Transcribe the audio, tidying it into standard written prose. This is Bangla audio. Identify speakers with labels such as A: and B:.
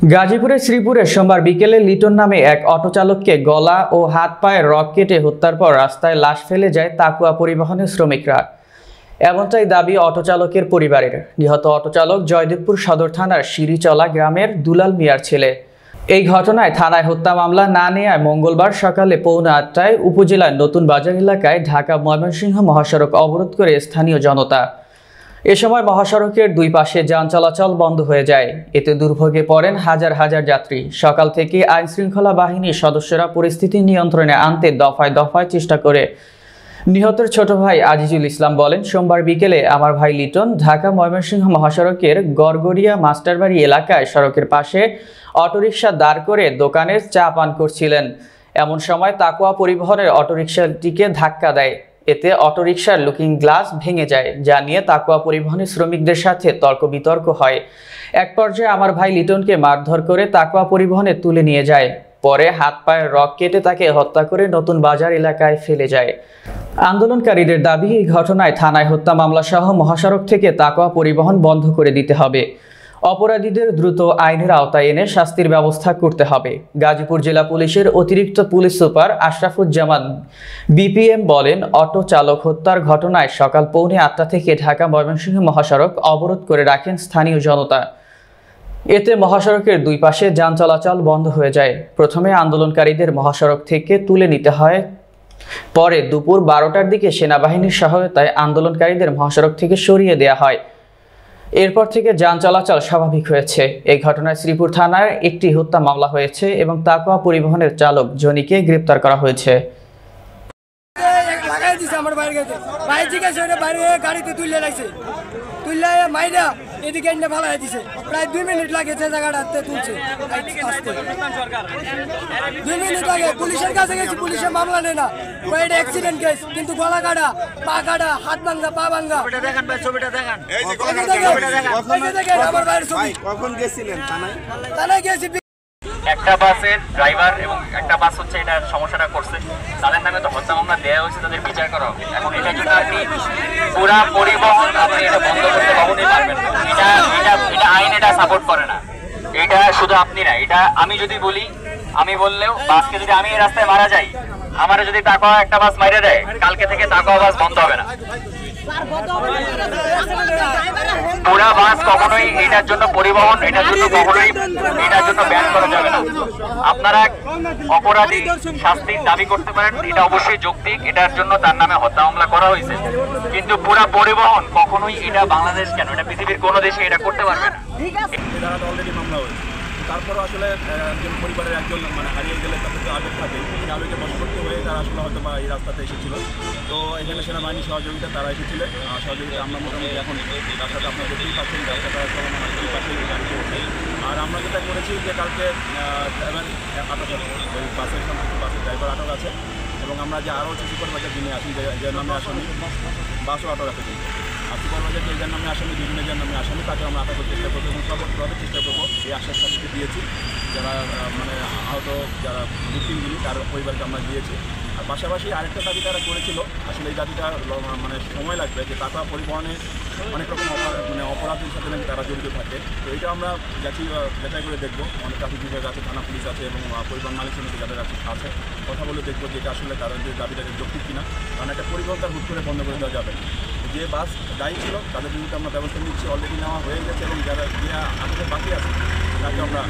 A: গাজীপুরের শ্রীপুরে সোমবার বিকেলে লিটন নামে এক অটোচালককে গলা ও হাত পায়ে রক কেটে হত্যার পর রাস্তায় লাশ ফেলে যায় তাকুয়া পরিবহনের শ্রমিকরা। এমনটাই দাবি অটোচালকের পরিবারের। নিহত অটোচালক জয়দেবপুর সদর থানার সিঁড়িচলা গ্রামের দুলাল মিয়ার ছেলে। এই ঘটনায় থানায় হত্যা মামলা না নেওয়ায় মঙ্গলবার সকালে পৌনে 8টায় উপজেলার নতুন বাজার এলাকায় ঢাকা ময়মনসিংহ মহাসড়ক অবরোধ করে স্থানীয় জনতা। এ সময় মহাসড়কের দুই পাশে যান চলাচল বন্ধ হয়ে যায়। এতে দুর্ভোগে পড়েন হাজার হাজার যাত্রী। সকাল থেকে আইনশৃঙ্খলা বাহিনীর সদস্যরা পরিস্থিতি নিয়ন্ত্রণে আনতে দফায় দফায় চেষ্টা করে। নিহতের ছোট ভাই আজিজুল ইসলাম বলেন, সোমবার বিকেলে আমার ভাই লিটন ঢাকা ময়মনসিংহ মহাসড়কের গড়গড়িয়া মাস্টারবাড়ি এলাকায় সড়কের পাশে অটোরিকশা দাঁড় করে দোকানের চা পান করছিলেন। এমন সময় তাকুয়া পরিবহনের অটোরিকশাটিকে ধাক্কা দেয়। এতে অটোরিকশার লুকিং গ্লাস ভেঙে যায়, যা নিয়ে তাকুয়া পরিবহনের শ্রমিকদের সাথে তর্ক বিতর্ক হয়। এক পর্যায়ে আমার ভাই লিটনকে মারধর করে তাকুয়া পরিবহনে তুলে নিয়ে যায়। পরে হাত পায়ের রক কেটে তাকে হত্যা করে নতুন বাজার এলাকায় ফেলে যায়। আন্দোলনকারীদের দাবি, এই ঘটনায় থানায় হত্যা মামলা সহ মহাসড়ক থেকে তাকুয়া পরিবহন বন্ধ করে দিতে হবে। অপরাধীদের দ্রুত আইনের আওতায় এনে শাস্তির ব্যবস্থা করতে হবে। গাজীপুর জেলা পুলিশের অতিরিক্ত পুলিশ সুপার আশরাফুজ্জামান বিপিএম বলেন, অটো চালক হত্যার ঘটনায় সকাল পৌনে 8টা থেকে ঢাকা ময়মনসিংহ মহাসড়ক অবরোধ করে রাখেন স্থানীয় জনতা। এতে মহাসড়কের দুই পাশে যান চলাচল বন্ধ হয়ে যায়। প্রথমে আন্দোলনকারীদের মহাসড়ক থেকে তুলে নিতে হয়। পরে দুপুর 12টার দিকে সেনাবাহিনীর সহায়তায় আন্দোলনকারীদের মহাসড়ক থেকে সরিয়ে দেওয়া হয়। এরপর থেকে যান চলাচল স্বাভাবিক হয়েছে। এই ঘটনায় শ্রীপুর থানায় একটি হত্যা মামলা হয়েছে এবং তাকুয়া পরিবহনের চালক জনিকে গ্রেপ্তার করা হয়েছে।
B: এদিকে এনে ফালাই দিছে, প্রায় 2 মিনিট লাগেছে জায়গাটাতে তুলছে। 2 মিনিট আগে পুলিশের কাছে গেছি, পুলিশে মামলা নেয় না, এটা অ্যাক্সিডেন্ট কেস। কিন্তু গলা কাটা, পা কাটা, হাত ভাঙ্গা, পা ভাঙ্গা। দেখেন ভাই, ছবিটা দেখেন। আমার ভাইয়ের ছবি। কখন গেছিলেন থানায়? থানায় গেছি।
C: একটা বাসের ড্রাইভার এবং একটা বাস হচ্ছে এটা সমস্যাটা করছে, তাদের নামে তো হত্যা মামলা দেওয়া হয়েছে, তাদের বিচার করা হবে। এখন এটার জন্য আপনি পুরা পরিবহন আপনি এটা বন্ধ করতে কখনোই পারবেন না। এটা আইন এটা সাপোর্ট করে না। এটা শুধু আপনি না, এটা আমি যদি বলি, আমি বললেও বাসকে যদি আমি এই রাস্তায় মারা যাই, আমার যদি তাকুয়া একটা বাস মাইরে দেয়, কালকে থেকে তাকুয়া বাস বন্ধ হবে না। পুরা বাস কখনোই এটার জন্য পরিবহন এটার জন্য কখনোই এটার জন্য ব্যান করা যাবে না। আপনারা অপরাধী শাস্তির দাবি করতে পারেন, এটা অবশ্যই যৌক্তিক, এটার জন্য তার নামে হত্যা মামলা করা হয়েছে। কিন্তু পুরা পরিবহন কখনোই এটা বাংলাদেশ কেন, এটা পৃথিবীর কোনো দেশে এটা করতে পারবে না।
D: অলরেডি মামলা হয়েছে, তারপরে আসলে একজন পরিবারের একজন হারিয়ে গেলে তাদের আবেগ থাকে, আবেগে বশবর্তী হয়ে তারা আসলে হয়তো বা এই রাস্তাতে এসেছিল। তো এখানে সেনাবাহিনীর সহযোগিতা তারা এসেছিলেন, সহযোগিতা আমরা মোটামুটি এখন রাস্তাটা আপনার দেখতেই পাচ্ছেন, রাস্তাটা চলমান দেখতেই পাচ্ছেন গাড়ি চলছে। আর আমরা যেটা করেছি যে কালকে আটক আছে, ওই বাসের সম্পর্কে বাসের ড্রাইভার আটক আছে, এবং আমরা যে আরও হচ্ছে সুপারভাইজার যিনি আসেন, যে নামে আসামি, বাসও আটক আছে। আর সুপারভাইজার যে নামে আসামি, দুজনের যে নামে আসামি, তাকে আমরা আটকের চেষ্টা করবো এবং সর্বোচ্চভাবে চেষ্টা করবো। এই আশ্বাস তাদেরকে দিয়েছি, যারা আহত যারা ভিকটিমগুলি তার পরিবারকে আমরা দিয়েছি। আর পাশাপাশি আরেকটা দাবি তারা করেছিল, আসলে এই দাবিটা সময় লাগবে, যে তাকুয়া পরিবহনে অনেক রকম অপরাধের সাথে নাকি তারা জড়িত থাকে। তো এটা আমরা যাচাই করে দেখবো, অনেক ট্রাফিক বিভাগ আছে, থানা পুলিশ আছে এবং পরিবহন মালিক সমিতি যাদের আছে কথা বলে দেখবো যে এটা আসলে তারা যে দাবিটা যৌক্তিক কিনা। কারণ একটা পরিবহন তার হুট করে বন্ধ করে দেওয়া যাবে না। যে বাস দায়ী ছিল তাদের বিরুদ্ধে আমরা ব্যবস্থা নিচ্ছি, অলরেডি নেওয়া হয়ে গেছে, এবং যারা যে আটকের বাকি আছে তাকে আমরা